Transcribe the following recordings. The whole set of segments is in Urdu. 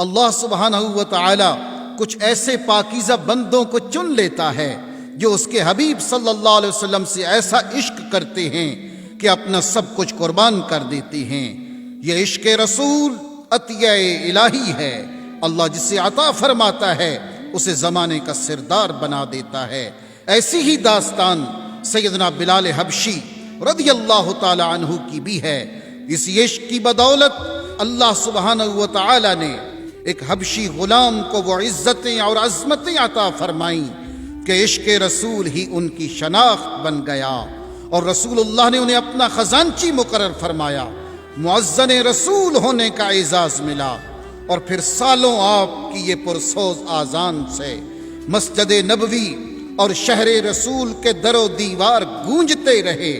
اللہ سبحانہ و تعالی کچھ ایسے پاکیزہ بندوں کو چن لیتا ہے جو اس کے حبیب صلی اللہ علیہ وسلم سے ایسا عشق کرتے ہیں کہ اپنا سب کچھ قربان کر دیتے ہیں۔ یہ عشق رسول عطیہ الہی ہے، اللہ جسے عطا فرماتا ہے اسے زمانے کا سردار بنا دیتا ہے۔ ایسی ہی داستان سیدنا بلال حبشی رضی اللہ تعالی عنہ کی بھی ہے۔ اسی عشق کی بدولت اللہ سبحانہ و تعالی نے ایک حبشی غلام کو وہ عزتیں اور عظمتیں عطا فرمائیں کہ عشق رسول ہی ان کی شناخت بن گیا، اور رسول اللہ نے انہیں اپنا خزانچی مقرر فرمایا، مؤذن رسول ہونے کا اعزاز ملا، اور پھر سالوں آپ کی یہ پرسوز آذان سے مسجد نبوی اور شہر رسول کے در و دیوار گونجتے رہے۔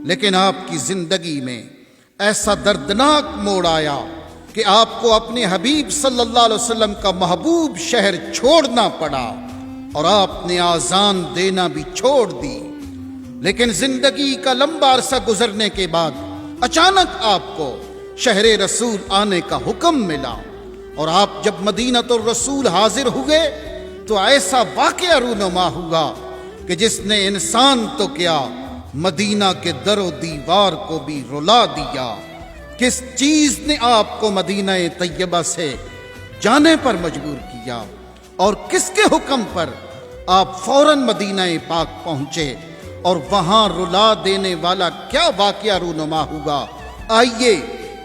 لیکن آپ کی زندگی میں ایسا دردناک موڑ آیا کہ آپ کو اپنے حبیب صلی اللہ علیہ وسلم کا محبوب شہر چھوڑنا پڑا، اور آپ نے آذان دینا بھی چھوڑ دی۔ لیکن زندگی کا لمبا عرصہ گزرنے کے بعد اچانک آپ کو شہر رسول آنے کا حکم ملا، اور آپ جب مدینۃ الرسول حاضر ہوئے تو ایسا واقعہ رونما ہوا کہ جس نے انسان تو کیا مدینہ کے در و دیوار کو بھی رلا دیا۔ کس چیز نے آپ کو مدینہ طیبہ سے جانے پر مجبور کیا، اور کس کے حکم پر آپ فوراً مدینہ پاک پہنچے، اور وہاں رلا دینے والا کیا واقعہ رونما ہوا؟ آئیے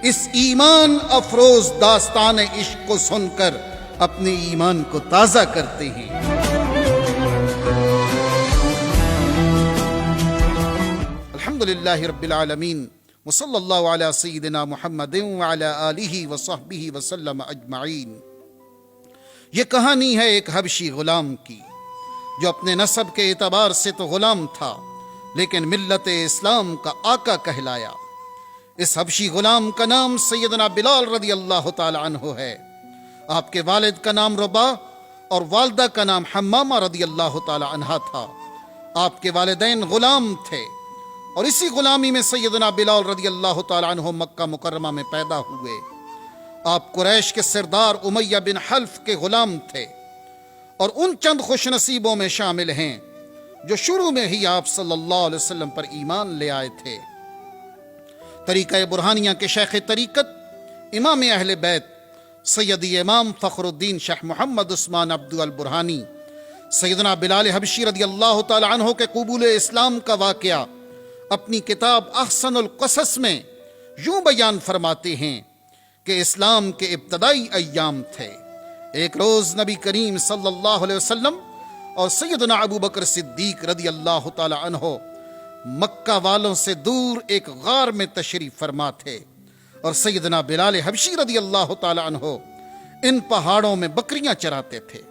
اس ایمان افروز داستان عشق کو سن کر اپنے ایمان کو تازہ کرتے ہیں۔ الحمدللہ رب العالمین، وصلی اللہ علی سیدنا محمد وعلی آلہ وصحبہ وسلم اجمعین۔ یہ کہانی ہے ایک حبشی غلام کی جو اپنے نسب کے اعتبار سے تو غلام تھا لیکن ملت اسلام کا آقا کہلایا۔ اس حبشی غلام کا نام سیدنا بلال رضی اللہ تعالی عنہ ہے۔ آپ کے والد کا نام رباح اور والدہ کا نام حمامہ رضی اللہ تعالی عنہ تھا۔ آپ کے والدین غلام تھے، اور اسی غلامی میں سیدنا بلال رضی اللہ تعالی عنہ مکہ مکرمہ میں پیدا ہوئے۔ آپ قریش کے سردار امیہ بن حلف کے غلام تھے، اور ان چند خوش نصیبوں میں شامل ہیں جو شروع میں ہی آپ صلی اللہ علیہ وسلم پر ایمان لے آئے تھے۔ طریقہ برہانیہ کے شیخ طریقت امام اہل بیت سیدی امام فخر الدین شیخ محمد عثمان عبدو البرہانی سیدنا بلال حبشی رضی اللہ تعالی عنہ کے قبول اسلام کا واقعہ اپنی کتاب احسن القصص میں یوں بیان فرماتے ہیں کہ اسلام کے ابتدائی ایام تھے۔ ایک روز نبی کریم صلی اللہ علیہ وسلم اور سیدنا ابو بکر صدیق رضی اللہ تعالی عنہ مکہ والوں سے دور ایک غار میں تشریف فرما تھے، اور سیدنا بلال حبشی رضی اللہ تعالی عنہ ان پہاڑوں میں بکریاں چراتے تھے۔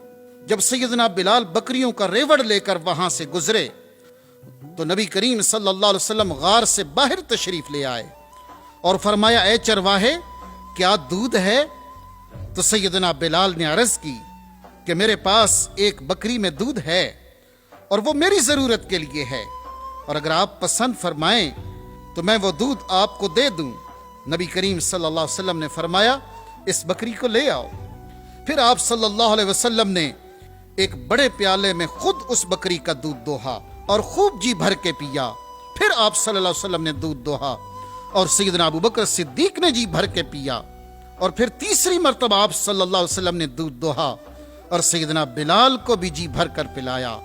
جب سیدنا بلال بکریوں کا ریوڑ لے کر وہاں سے گزرے تو نبی کریم صلی اللہ علیہ وسلم غار سے باہر تشریف لے آئے اور فرمایا، اے چرواہے کیا دودھ ہے؟ تو سیدنا بلال نے عرض کی کہ میرے پاس ایک بکری میں دودھ ہے، اور وہ میری ضرورت کے لیے ہے، اور اگر آپ پسند فرمائیں تو میں وہ دودھ آپ کو دے دوں۔ نبی کریم صلی اللہ علیہ وسلم نے فرمایا، اس بکری کو لے آؤ۔ پھر آپ صلی اللہ علیہ وسلم نے ایک بڑے پیالے میں خود اس بکری کا دودھ دوہا اور خوب جی بھر کے پیا۔ پھر آپ صلی اللہ علیہ وسلم نے دودھ دوہا اور سیدنا ابو بکر صدیق نے جی بھر کے پیا، اور پھر تیسری مرتبہ آپ صلی اللہ علیہ وسلم نے دودھ دوہا اور سیدنا بلال کو بھی جی بھر کر پلایا۔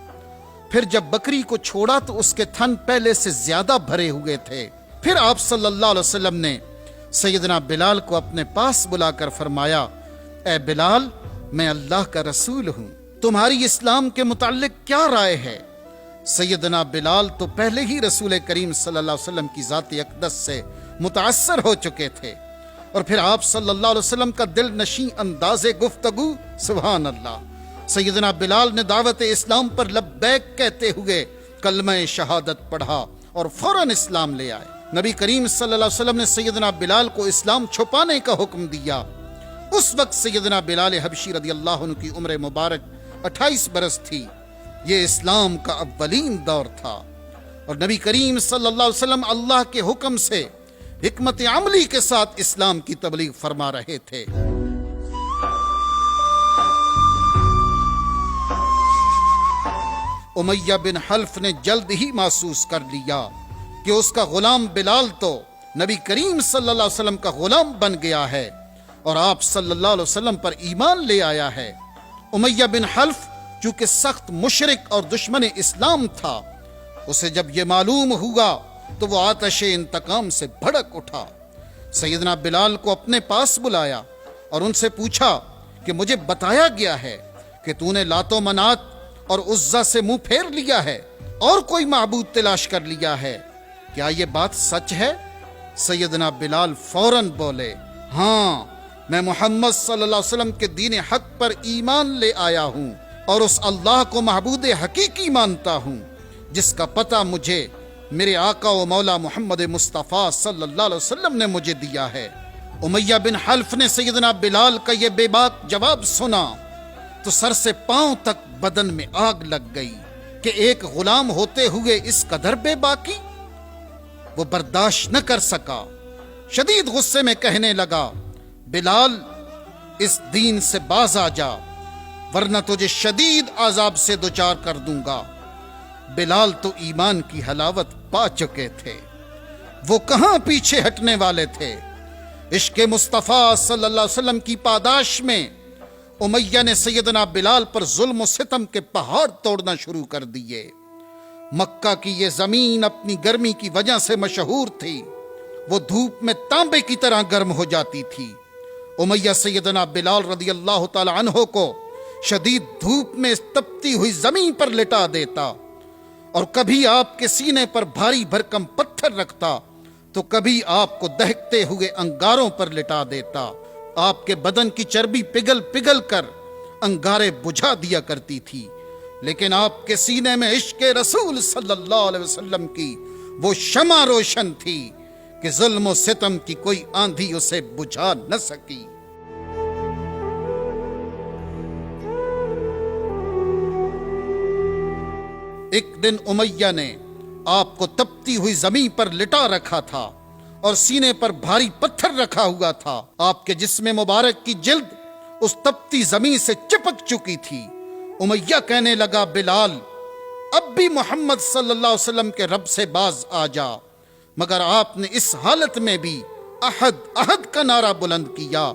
پھر جب بکری کو چھوڑا تو اس کے تھن پہلے سے زیادہ بھرے ہوئے تھے۔ پھر آپ صلی اللہ علیہ وسلم نے سیدنا بلال کو اپنے پاس بلا کر فرمایا، اے بلال میں اللہ کا رسول ہوں، تمہاری اسلام کے متعلق کیا رائے ہے؟ سیدنا بلال تو پہلے ہی رسول کریم صلی اللہ علیہ وسلم کی ذات اقدس سے متاثر ہو چکے تھے، اور پھر آپ صلی اللہ علیہ وسلم کا دل نشیں انداز گفتگو، سبحان اللہ۔ سیدنا بلال نے دعوت اسلام پر لبیک کہتے ہوئے کلمہ شہادت پڑھا اور فوراً اسلام لے آئے۔ نبی کریم صلی اللہ علیہ وسلم نے سیدنا بلال کو اسلام چھپانے کا حکم دیا۔ اس وقت سیدنا بلال حبشی رضی اللہ عنہ کی عمر مبارک 28 برس تھی۔ یہ اسلام کا اولین دور تھا، اور نبی کریم صلی اللہ علیہ وسلم اللہ کے حکم سے حکمت عملی کے ساتھ اسلام کی تبلیغ فرما رہے تھے۔ امیہ بن حلف نے جلد ہی محسوس کر لیا کہ اس کا غلام بلال تو نبی کریم صلی اللہ علیہ وسلم کا غلام بن گیا ہے اور آپ صلی اللہ علیہ وسلم پر ایمان لے آیا ہے۔ امیہ بن حلف چونکہ سخت مشرک اور دشمن اسلام تھا، اسے جب یہ معلوم ہوا تو وہ آتش انتقام سے بھڑک اٹھا۔ سیدنا بلال کو اپنے پاس بلایا اور ان سے پوچھا کہ مجھے بتایا گیا ہے کہ تو نے لات و منات اور عزا سے منہ پھیر لیا ہے اور کوئی معبود تلاش کر لیا ہے، کیا یہ بات سچ ہے؟ سیدنا بلال فوراً بولے، ہاں، میں محمد صلی اللہ علیہ وسلم کے دین حق پر ایمان لے آیا ہوں اور اس اللہ کو معبود حقیقی مانتا ہوں جس کا پتہ مجھے میرے آقا و مولا محمد مصطفیٰ صلی اللہ علیہ وسلم نے مجھے دیا ہے۔ امیہ بن حلف نے سیدنا بلال کا یہ بے باک جواب سنا تو سر سے پاؤں تک بدن میں آگ لگ گئی کہ ایک غلام ہوتے ہوئے اس قدر بے باکی۔ وہ برداشت نہ کر سکا، شدید غصے میں کہنے لگا، بلال، اس دین سے باز آ جا ورنہ تجھے شدید عذاب سے دوچار کر دوں گا۔ بلال تو ایمان کی حلاوت پا چکے تھے، وہ کہاں پیچھے ہٹنے والے تھے۔ عشق مصطفیٰ صلی اللہ علیہ وسلم کی پاداش میں امیہ نے سیدنا بلال پر ظلم و ستم کے پہاڑ توڑنا شروع کر دیے۔ مکہ کی یہ زمین اپنی گرمی کی وجہ سے مشہور تھی، وہ دھوپ میں تانبے کی طرح گرم ہو جاتی تھی۔ امیہ سیدنا بلال رضی اللہ تعالی عنہ کو شدید دھوپ میں تپتی ہوئی زمین پر لٹا دیتا اور کبھی آپ کے سینے پر بھاری بھرکم پتھر رکھتا تو کبھی آپ کو دہکتے ہوئے انگاروں پر لٹا دیتا۔ آپ کے بدن کی چربی پگھل پگھل کر انگارے بجھا دیا کرتی تھی، لیکن آپ کے سینے میں عشق رسول صلی اللہ علیہ وسلم کی وہ شمع روشن تھی کہ ظلم و ستم کی کوئی آندھی اسے بجھا نہ سکی۔ ایک دن امیہ نے آپ کو تپتی ہوئی زمین پر لٹا رکھا تھا اور سینے پر بھاری پتھر رکھا ہوا تھا۔ آپ کے جسم مبارک کی جلد اس تپتی زمین سے چپک چکی تھی۔ امیہ کہنے لگا، بلال، اب بھی محمد صلی اللہ علیہ وسلم کے رب سے باز آ جا، مگر آپ نے اس حالت میں بھی احد احد کا نعرہ بلند کیا۔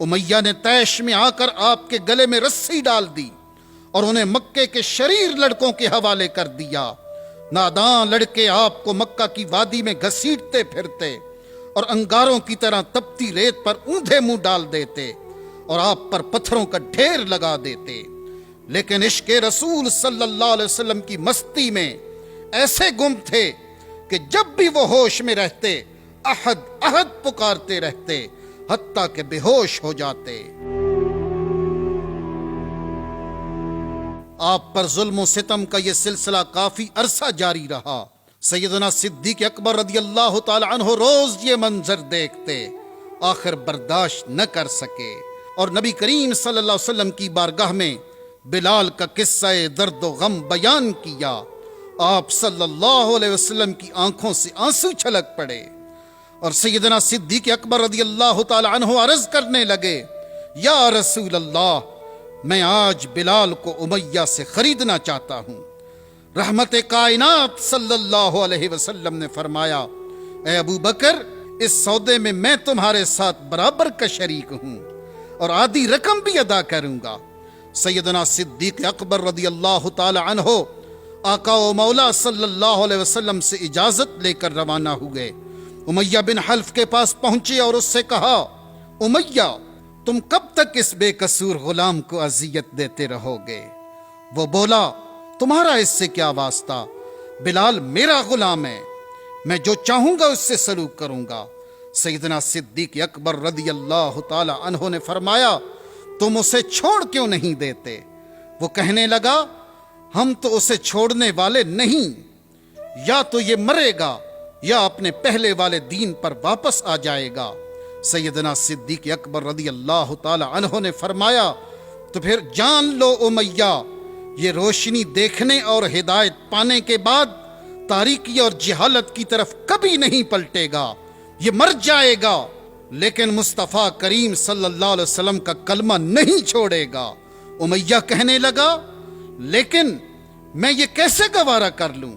امیہ نے طیش میں آ کر آپ کے گلے میں رسی ڈال دی اور انہیں مکے کے شریر لڑکوں کے حوالے کر دیا۔ ناداں لڑکے آپ کو مکہ کی وادی میں گھسیٹتے پھرتے اور انگاروں کی طرح تپتی ریت پر اوندھے منہ ڈال دیتے اور آپ پر پتھروں کا ڈھیر لگا دیتے، لیکن عشق رسول صلی اللہ علیہ وسلم کی مستی میں ایسے گم تھے کہ جب بھی وہ ہوش میں رہتے احد احد پکارتے رہتے حتیٰ کہ بے ہوش ہو جاتے۔ آپ پر ظلم و ستم کا یہ سلسلہ کافی عرصہ جاری رہا۔ سیدنا صدیق اکبر رضی اللہ تعالی عنہ روز یہ منظر دیکھتے، آخر برداشت نہ کر سکے اور نبی کریم صلی اللہ علیہ وسلم کی بارگاہ میں بلال کا قصہ درد و غم بیان کیا۔ آپ صلی اللہ علیہ وسلم کی آنکھوں سے آنسو چھلک پڑے اور سیدنا صدیق اکبر رضی اللہ تعالی عنہ عرض کرنے لگے، یا رسول اللہ، میں آج بلال کو امیہ سے خریدنا چاہتا ہوں۔ رحمت کائنات صلی اللہ علیہ وسلم نے فرمایا، اے ابو بکر، اس سودے میں تمہارے ساتھ برابر کا شریک ہوں اور آدھی رقم بھی ادا کروں گا۔ سیدنا صدیق اکبر رضی اللہ تعالی عنہ آقا و مولا صلی اللہ علیہ وسلم سے اجازت لے کر روانہ ہوئے۔ امیہ بن حلف کے پاس پہنچے اور اس سے کہا، امیہ، تم کب تک اس بے قصور غلام کو اذیت دیتے رہو گے؟ وہ بولا، تمہارا اس سے کیا واسطہ؟ بلال میرا غلام ہے، میں جو چاہوں گا اس سے سلوک کروں گا۔ سیدنا صدیق اکبر رضی اللہ تعالی عنہ نے فرمایا، تم اسے چھوڑ کیوں نہیں دیتے؟ وہ کہنے لگا، ہم تو اسے چھوڑنے والے نہیں، یا تو یہ مرے گا یا اپنے پہلے والے دین پر واپس آ جائے گا۔ سیدنا صدیق اکبر رضی اللہ تعالی عنہ نے فرمایا، تو پھر جان لو امیہ، یہ روشنی دیکھنے اور ہدایت پانے کے بعد تاریکی اور جہالت کی طرف کبھی نہیں پلٹے گا، یہ مر جائے گا لیکن مصطفیٰ کریم صلی اللہ علیہ وسلم کا کلمہ نہیں چھوڑے گا۔ امیہ کہنے لگا، لیکن میں یہ کیسے گوارا کر لوں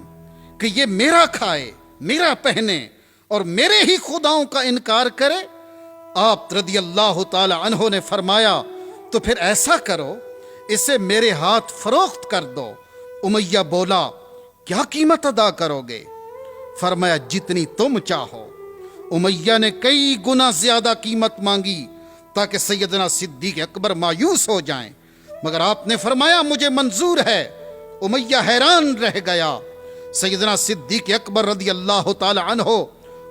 کہ یہ میرا کھائے، میرا پہنے اور میرے ہی خداؤں کا انکار کرے؟ آپ رضی اللہ تعالی عنہ نے فرمایا تو پھر ایسا کرو، اسے میرے ہاتھ فروخت کر دو۔ امیہ بولا کیا قیمت ادا کرو گے؟ فرمایا جتنی تم چاہو۔ امیہ نے کئی گنا زیادہ قیمت مانگی تاکہ سیدنا صدیق اکبر مایوس ہو جائیں، مگر آپ نے فرمایا مجھے منظور ہے۔ امیہ حیران رہ گیا۔ سیدنا صدیق اکبر رضی اللہ تعالی عنہ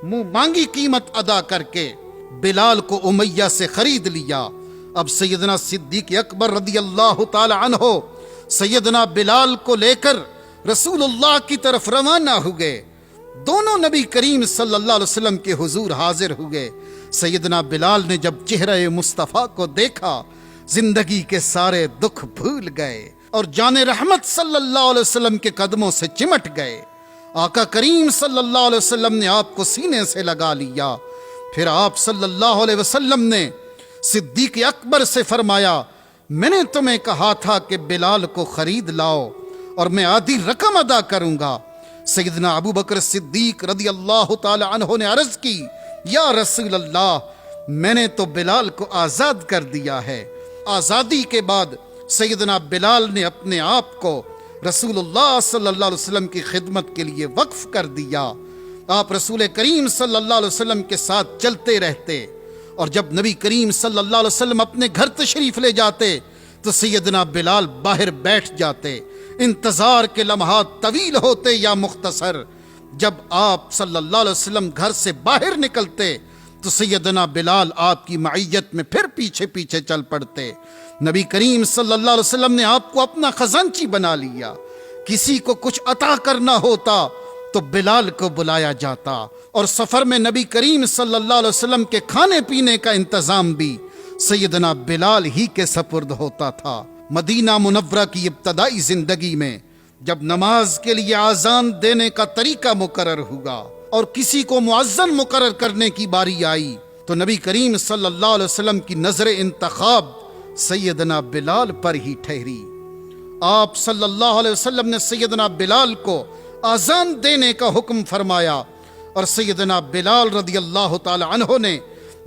منہ مانگی قیمت ادا کر کے بلال کو امیہ سے خرید لیا۔ اب سیدنا صدیق اکبر رضی اللہ تعالی عنہ سیدنا بلال کو لے کر رسول اللہ کی طرف روانہ ہوئے۔ دونوں نبی کریم صلی اللہ علیہ وسلم کے حضور حاضر ہوئے۔ سیدنا بلال نے جب چہرہ مصطفیٰ کو دیکھا، زندگی کے سارے دکھ بھول گئے اور جان رحمت صلی اللہ علیہ وسلم کے قدموں سے چمٹ گئے۔ آقا کریم صلی اللہ علیہ وسلم نے آپ کو سینے سے لگا لیا۔ پھر آپ صلی اللہ علیہ وسلم نے صدیق اکبر سے فرمایا میں نے تمہیں کہا تھا کہ بلال کو خرید لاؤ اور میں آدھی رقم ادا کروں گا۔ سیدنا ابو بکر صدیق رضی اللہ تعالی عنہ نے عرض کی یا رسول اللہ، میں نے تو بلال کو آزاد کر دیا ہے۔ آزادی کے بعد سیدنا بلال نے اپنے آپ کو رسول اللہ صلی اللہ علیہ وسلم کی خدمت کے لیے وقف کر دیا۔ آپ رسول کریم صلی اللہ علیہ وسلم کے ساتھ چلتے رہتے، اور جب نبی کریم صلی اللہ علیہ وسلم اپنے گھر تشریف لے جاتے تو سیدنا بلال باہر بیٹھ جاتے۔ انتظار کے لمحات طویل ہوتے یا مختصر، جب آپ صلی اللہ علیہ وسلم گھر سے باہر نکلتے تو سیدنا بلال آپ کی معیت میں پھر پیچھے پیچھے چل پڑتے۔ نبی کریم صلی اللہ علیہ وسلم نے آپ کو اپنا خزانچی بنا لیا۔ کسی کو کچھ عطا کرنا ہوتا تو بلال کو بلایا جاتا، اور سفر میں نبی کریم صلی اللہ علیہ وسلم کے کھانے پینے کا انتظام بھی سیدنا بلال ہی کے سپرد ہوتا تھا۔ مدینہ منورہ کی ابتدائی زندگی میں جب نماز کے لیے آذان دینے کا طریقہ مقرر ہوا اور کسی کو مؤذن مقرر کرنے کی باری آئی تو نبی کریم صلی اللہ علیہ وسلم کی نظر انتخاب سیدنا بلال پر ہی ٹھہری۔ آپ صلی اللہ علیہ وسلم نے سیدنا بلال کو آذان دینے کا حکم فرمایا، اور سیدنا بلال رضی اللہ تعالی عنہ نے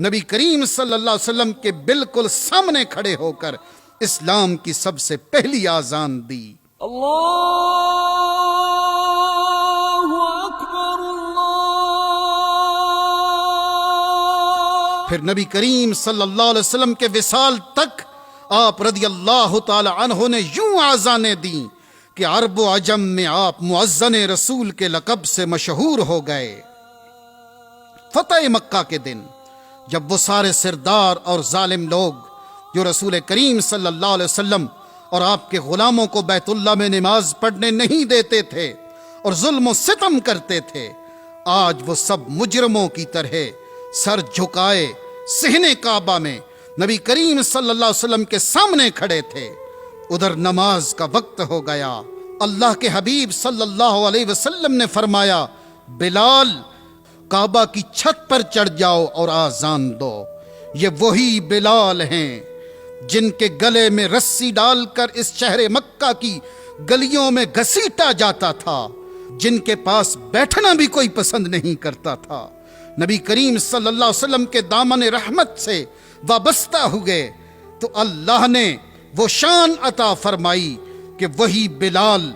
نبی کریم صلی اللہ علیہ وسلم کے بالکل سامنے کھڑے ہو کر اسلام کی سب سے پہلی آذان دی۔ اللہ اکبر اللہ۔ پھر نبی کریم صلی اللہ علیہ وسلم کے وصال تک آپ رضی اللہ تعالی عنہ نے یوں آذانیں دیں کہ عرب و عجم میں آپ مؤذن رسول کے لقب سے مشہور ہو گئے۔ فتح مکہ کے دن جب وہ سارے سردار اور ظالم لوگ جو رسول کریم صلی اللہ علیہ وسلم اور آپ کے غلاموں کو بیت اللہ میں نماز پڑھنے نہیں دیتے تھے اور ظلم و ستم کرتے تھے، آج وہ سب مجرموں کی طرح سر جھکائے صحن کعبہ میں نبی کریم صلی اللہ علیہ وسلم کے سامنے کھڑے تھے۔ ادھر نماز کا وقت ہو گیا۔ اللہ کے حبیب صلی اللہ علیہ وسلم نے فرمایا بلال کعبہ کی چھت پر چڑھ جاؤ اور آذان دو۔ یہ وہی بلال ہیں جن کے گلے میں رسی ڈال کر اس شہر مکہ کی گلیوں میں گھسیٹا جاتا تھا، جن کے پاس بیٹھنا بھی کوئی پسند نہیں کرتا تھا۔ نبی کریم صلی اللہ علیہ وسلم کے دامن رحمت سے وابستہ ہوئے تو اللہ نے وہ شان عطا فرمائی کہ وہی بلال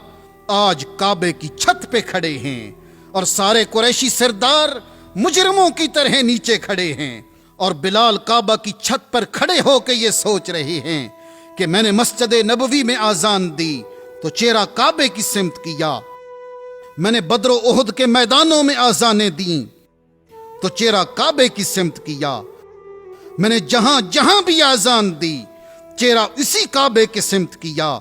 آج کعبے کی چھت پہ کھڑے ہیں، اور سارے قریشی سردار مجرموں کی طرح نیچے کھڑے ہیں، اور بلال کعبہ کی چھت پر کھڑے ہو کے یہ سوچ رہے ہیں کہ میں نے مسجد نبوی میں آذان دی تو چہرہ کعبے کی سمت کیا، میں نے بدر و احد کے میدانوں میں آذانیں دیں تو چہرہ کعبے کی سمت کیا، میں نے جہاں جہاں بھی آذان دی چہرہ اسی کعبے کی سمت کیا،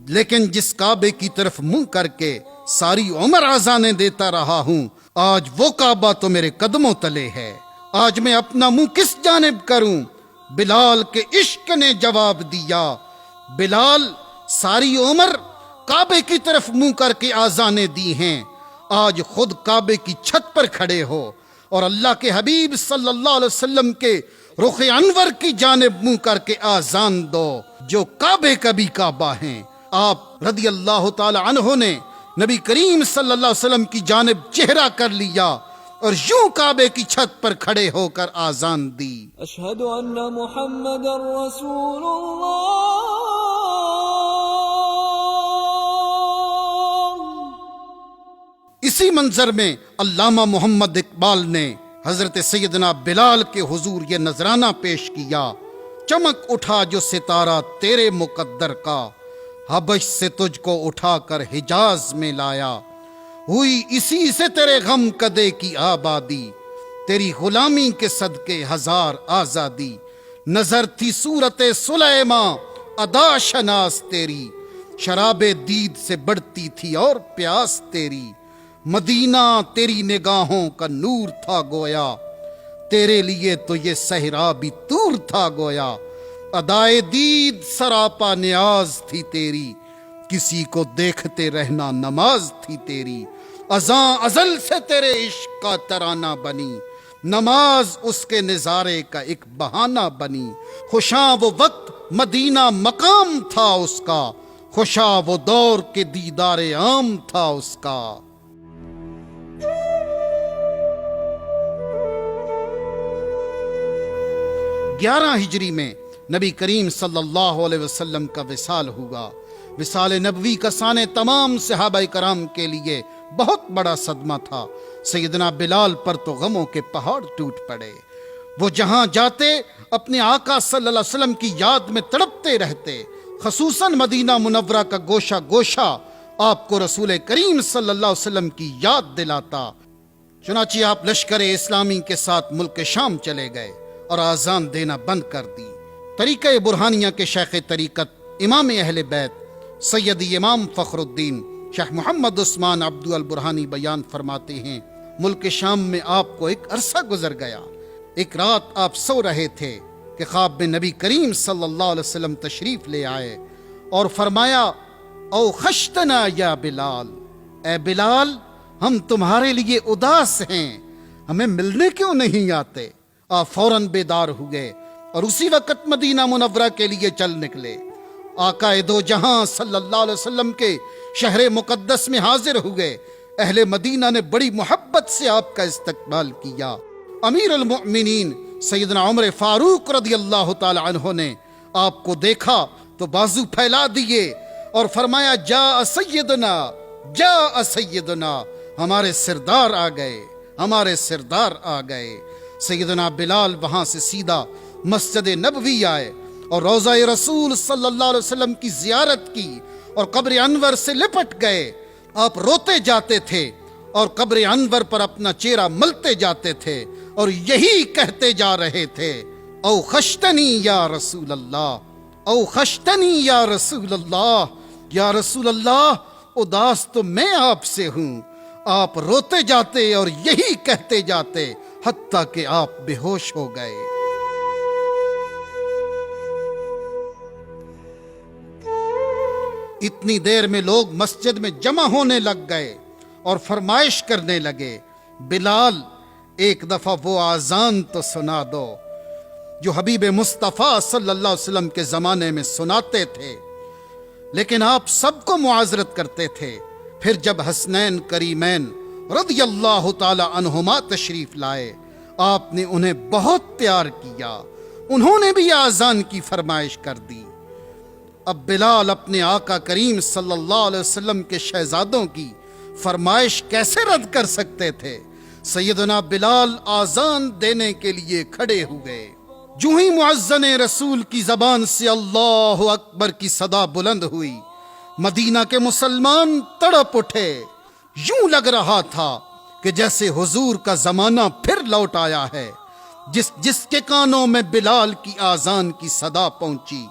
لیکن جس کعبے کی طرف منہ کر کے ساری عمر آذانیں دیتا رہا ہوں، آج وہ کعبہ تو میرے قدموں تلے ہے، آج میں اپنا منہ کس جانب کروں؟ بلال کے عشق نے جواب دیا، بلال ساری عمر کعبے کی طرف منہ کر کے آذانیں دی ہیں، آج خود کعبے کی چھت پر کھڑے ہو اور اللہ کے حبیب صلی اللہ علیہ وسلم کے رخ انور کی جانب منہ کر کے آذان دو، جو کعبے کا بھی کعبہ ہیں آپ رضی اللہ تعالی عنہ نے نبی کریم صلی اللہ علیہ وسلم کی جانب چہرہ کر لیا اور یوں کعبے کی چھت پر کھڑے ہو کر آذان دی، اشہد ان محمد رسول اللہ۔ اسی منظر میں علامہ محمد اقبال نے حضرت سیدنا بلال کے حضور یہ نذرانہ پیش کیا، چمک اٹھا جو ستارہ تیرے مقدر کا، حبش سے تجھ کو اٹھا کر حجاز میں لایا، ہوئی اسی سے تیرے غم کدے کی آبادی، تیری غلامی کے صدقے ہزار آزادی، نظر تھی صورت سلیماں ادا شناس تیری، شراب دید سے بڑھتی تھی اور پیاس تیری، مدینہ تیری نگاہوں کا نور تھا گویا، تیرے لیے تو یہ صحرا بھی طور تھا گویا، ادائے دید سراپا نیاز تھی تیری، کسی کو دیکھتے رہنا نماز تھی تیری، ازاں ازل سے تیرے عشق کا ترانہ بنی، نماز اس کے نظارے کا ایک بہانہ بنی، خوشاں وہ وقت مدینہ مقام تھا اس کا، خوشاں وہ دور کے دیدار عام تھا اس کا۔ 11 ہجری میں نبی کریم صلی اللہ علیہ وسلم کا وصال ہوا۔ وصال نبوی کا سانے تمام صحابہ کرام کے لیے بہت بڑا صدمہ تھا۔ سیدنا بلال پر تو غموں کے پہاڑ ٹوٹ پڑے، وہ جہاں جاتے اپنے آقا صلی اللہ علیہ وسلم کی یاد میں تڑپتے رہتے، خصوصاً مدینہ منورہ کا گوشہ گوشہ آپ کو رسول کریم صلی اللہ علیہ وسلم کی یاد دلاتا۔ چنانچہ آپ لشکر اسلامی کے ساتھ ملک شام چلے گئے اور آذان دینا بند کر دی۔ طریقہ برہانیہ کے شیخ طریقت امام اہل بیت سیدی امام فخر الدین شیخ محمد عثمان عبدو البرہانی بیان فرماتے ہیں، ملک شام میں آپ کو ایک عرصہ گزر گیا۔ ایک رات آپ سو رہے تھے کہ خواب میں نبی کریم صلی اللہ علیہ وسلم تشریف لے آئے اور فرمایا، او خشتنا یا بلال، اے بلال ہم تمہارے لیے اداس ہیں، ہمیں ملنے کیوں نہیں آتے؟ آپ فوراً بیدار ہوئے اور اسی وقت مدینہ منورہ کے لیے چل نکلے۔ آقا دو جہاں صلی اللہ علیہ وسلم کے شہر مقدس میں حاضر ہوئے۔ اہل مدینہ نے بڑی محبت سے آپ کا استقبال کیا۔ امیر المؤمنین سیدنا عمر فاروق رضی اللہ تعالی عنہ نے آپ کو دیکھا تو بازو پھیلا دیے اور فرمایا، جاء سیدنا، جاء سیدنا، ہمارے سردار آ گئے، ہمارے سردار آ گئے۔ سیدنا بلال وہاں سے سیدھا مسجد نبوی آئے اور روضہ رسول صلی اللہ علیہ وسلم کی زیارت کی اور قبر انور سے لپٹ گئے۔ آپ روتے جاتے تھے اور قبر انور پر اپنا چہرہ ملتے جاتے تھے اور یہی کہتے جا رہے تھے، او خشتنی یا رسول اللہ، او خشتنی یا رسول اللہ، یا رسول اللہ اداس تو میں آپ سے ہوں۔ آپ روتے جاتے اور یہی کہتے جاتے حتیٰ کہ آپ بے ہوش ہو گئے۔ اتنی دیر میں لوگ مسجد میں جمع ہونے لگ گئے اور فرمائش کرنے لگے، بلال ایک دفعہ وہ آذان تو سنا دو جو حبیب مصطفیٰ صلی اللہ علیہ وسلم کے زمانے میں سناتے تھے۔ لیکن آپ سب کو معاذرت کرتے تھے۔ پھر جب حسنین کریمین رضی اللہ تعالی عنہما تشریف لائے، آپ نے انہیں بہت پیار کیا، انہوں نے بھی آذان کی فرمائش کر دی۔ اب بلال اپنے آقا کریم صلی اللہ علیہ وسلم کے شہزادوں کی فرمائش کیسے رد کر سکتے تھے؟ سیدنا بلال آذان دینے کے لیے کھڑے ہوئے۔ جو ہی مؤذن رسول کی زبان سے اللہ اکبر کی صدا بلند ہوئی، مدینہ کے مسلمان تڑپ اٹھے۔ یوں لگ رہا تھا کہ جیسے حضور کا زمانہ پھر لوٹ آیا ہے۔ جس کے کانوں میں بلال کی آذان کی صدا پہنچی،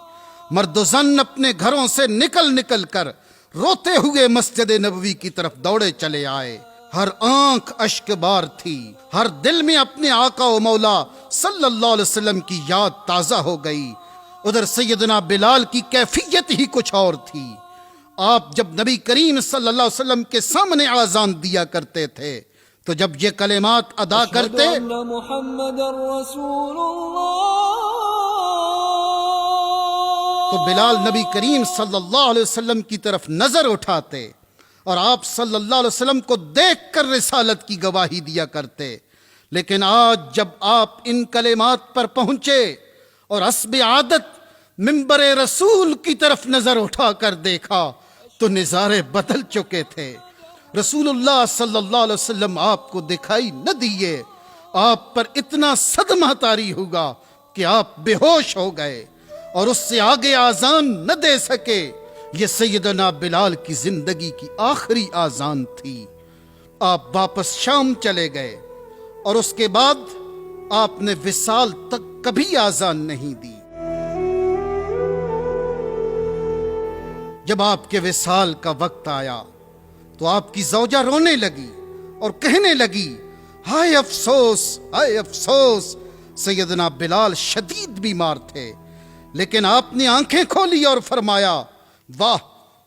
مرد و زن اپنے گھروں سے نکل کر روتے ہوئے مسجد نبوی کی طرف دوڑے چلے آئے۔ ہر آنکھ اشک بار تھی، ہر دل میں اپنے آقا و مولا صلی اللہ علیہ وسلم کی یاد تازہ ہو گئی۔ ادھر سیدنا بلال کی کیفیت ہی کچھ اور تھی۔ آپ جب نبی کریم صلی اللہ علیہ وسلم کے سامنے آذان دیا کرتے تھے تو جب یہ کلمات ادا کرتے، اشہد ان محمد رسول اللہ، تو بلال نبی کریم صلی اللہ علیہ وسلم کی طرف نظر اٹھاتے اور آپ صلی اللہ علیہ وسلم کو دیکھ کر رسالت کی گواہی دیا کرتے. لیکن آج جب آپ ان کلمات پر پہنچے اور حسب عادت منبر رسول کی طرف نظر اٹھا کر دیکھا تو نظارے بدل چکے تھے. رسول اللہ صلی اللہ علیہ وسلم آپ کو دکھائی نہ دیے. آپ پر اتنا صدمہ طاری ہوگا کہ آپ بے ہوش ہو گئے اور اس سے آگے آذان نہ دے سکے. یہ سیدنا بلال کی زندگی کی آخری آذان تھی. آپ واپس شام چلے گئے اور اس کے بعد آپ نے وصال تک کبھی آذان نہیں دی. جب آپ کے وصال کا وقت آیا تو آپ کی زوجہ رونے لگی اور کہنے لگی ہائے افسوس ہائے افسوس. سیدنا بلال شدید بیمار تھے لیکن آپ نے آنکھیں کھولی اور فرمایا واہ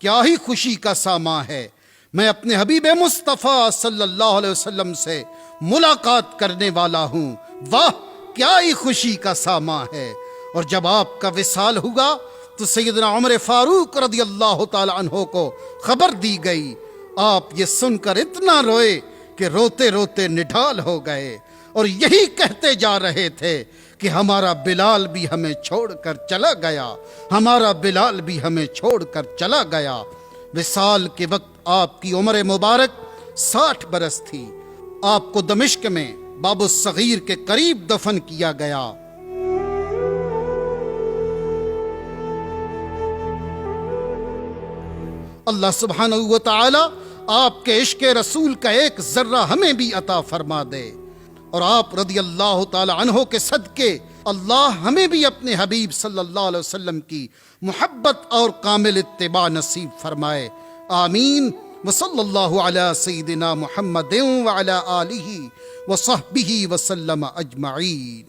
کیا ہی خوشی کا ساماں ہے. میں اپنے حبیب مصطفیٰ صلی اللہ علیہ وسلم سے ملاقات کرنے والا ہوں. واہ کیا ہی خوشی کا ساماں ہے. اور جب آپ کا وصال ہوا تو سیدنا عمر فاروق رضی اللہ تعالی عنہ کو خبر دی گئی. آپ یہ سن کر اتنا روئے کہ روتے روتے نڈھال ہو گئے اور یہی کہتے جا رہے تھے کہ ہمارا بلال بھی ہمیں چھوڑ کر چلا گیا، ہمارا بلال بھی ہمیں چھوڑ کر چلا گیا. وصال کے وقت آپ کی عمر مبارک 60 برس تھی. آپ کو دمشق میں باب الصغیر کے قریب دفن کیا گیا. اللہ سبحانہ و تعالی آپ کے عشق رسول کا ایک ذرہ ہمیں بھی عطا فرما دے اور آپ رضی اللہ تعالی عنہ کے صدقے اللہ ہمیں بھی اپنے حبیب صلی اللہ علیہ وسلم کی محبت اور کامل اتباع نصیب فرمائے. آمین. وصلی اللہ علی سیدنا محمد وعلی آلہ وصحبہ وسلم اجمعین.